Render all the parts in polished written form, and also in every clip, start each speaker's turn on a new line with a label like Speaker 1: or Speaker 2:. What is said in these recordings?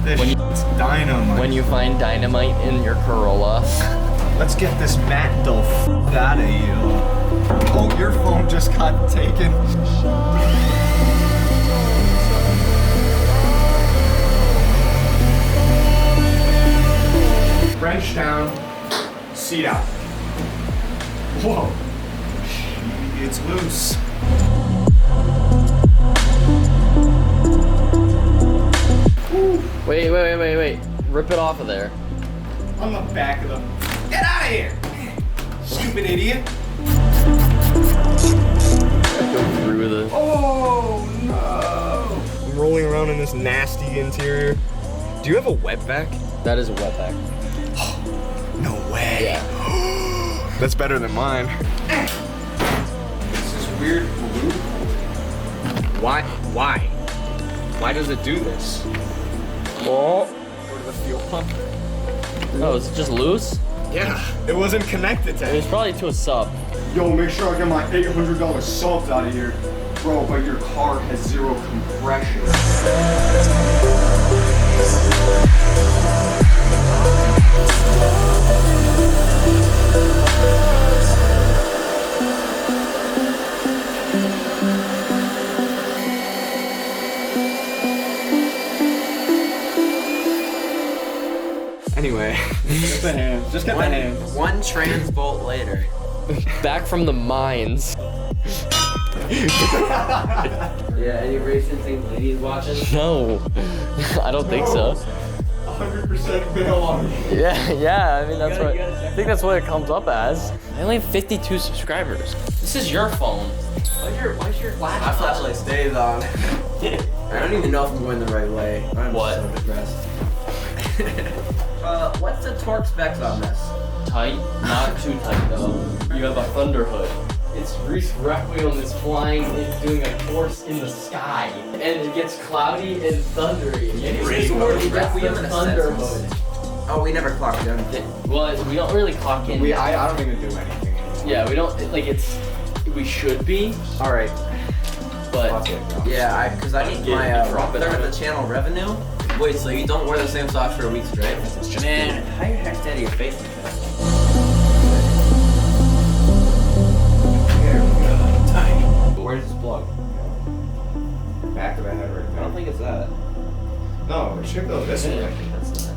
Speaker 1: This shit's dynamite.
Speaker 2: When you find dynamite in your Corolla.
Speaker 1: Let's get this mat the f out of you. Oh, your phone just got taken. Wrench down, seat out. Whoa, it's loose.
Speaker 2: Wait. Rip it off of there.
Speaker 1: On the back of the... Get out of here! Stupid idiot.
Speaker 2: Go through the...
Speaker 1: Oh, no. I'm rolling around in this nasty interior. Do you have a wet vac?
Speaker 2: That is a wet vac.
Speaker 1: No way.
Speaker 2: Yeah.
Speaker 1: That's better than mine. This is weird blue. Why? Why does it do this? Oh. Go to the fuel pump.
Speaker 2: Oh, is it just loose?
Speaker 1: Yeah, it wasn't connected to
Speaker 2: It
Speaker 1: it.
Speaker 2: was probably to a sub.
Speaker 1: Yo, make sure I get my $800 salt out of here. Bro, but your car has zero compression. Anyway, just the hand. Just get the hand.
Speaker 3: One trans bolt later.
Speaker 2: Back from the mines.
Speaker 3: Yeah, any racing thing ladies watching?
Speaker 2: No, I don't think so.
Speaker 1: 100% bail on me.
Speaker 2: Yeah. I mean, that's what I think. That's what it comes up as. I only have 52 subscribers. This is your phone. Why's your
Speaker 3: My
Speaker 2: flashlight?
Speaker 3: flashlight stays on. I don't even know if I'm going the right way. I'm
Speaker 2: What?
Speaker 3: so depressed. What's the torque specs on this?
Speaker 2: Tight, not too tight though. You have a Thunder Hood. It's Reese Requiem is flying and doing a course in the sky, and it gets cloudy and thundery. And it's the word Requiem Thunder Hood.
Speaker 3: Oh, we never clocked in.
Speaker 2: Well, we don't really clock in.
Speaker 1: I don't even do anything anymore.
Speaker 2: Yeah, we don't like it's. We should be,
Speaker 1: All right.
Speaker 2: but
Speaker 3: Yeah, because I need my third of the channel revenue. Wait, so you don't wear the same socks for a week straight? Man, how your heck out of your face like that?
Speaker 1: Where's this plug? Back of the head right
Speaker 3: I
Speaker 1: there.
Speaker 3: don't think it's that.
Speaker 1: No, it should go this way.
Speaker 2: that's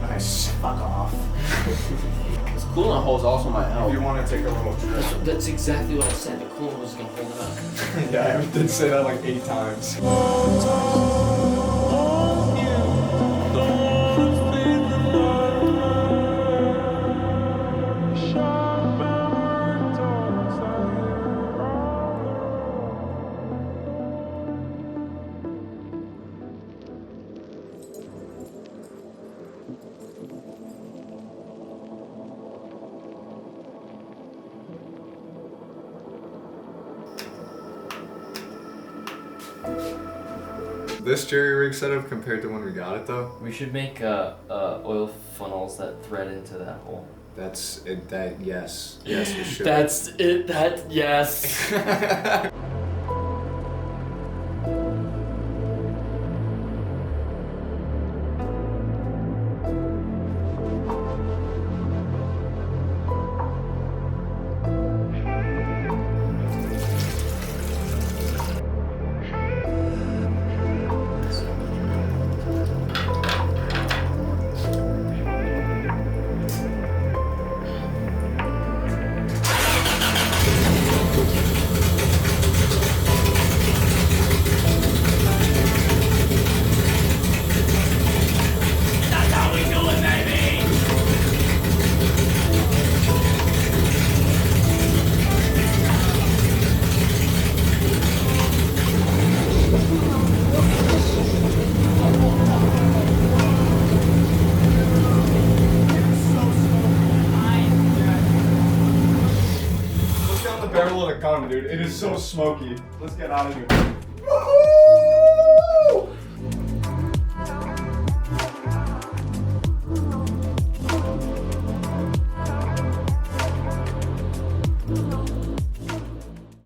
Speaker 1: Nice. Fuck off.
Speaker 3: This coolant hole is also my
Speaker 1: If
Speaker 3: help.
Speaker 1: you want to take a little trip.
Speaker 2: that's exactly what I said. The coolant was gonna hold it up.
Speaker 1: Yeah, I did say that like 8 times. This jerry rig setup compared to when we got it though,
Speaker 2: We should make oil funnels that thread into that hole.
Speaker 1: that's it. That yes, we should.
Speaker 2: That's it. That yes.
Speaker 1: Look down the barrel of the gun, dude. It is so smoky. Let's get out of here.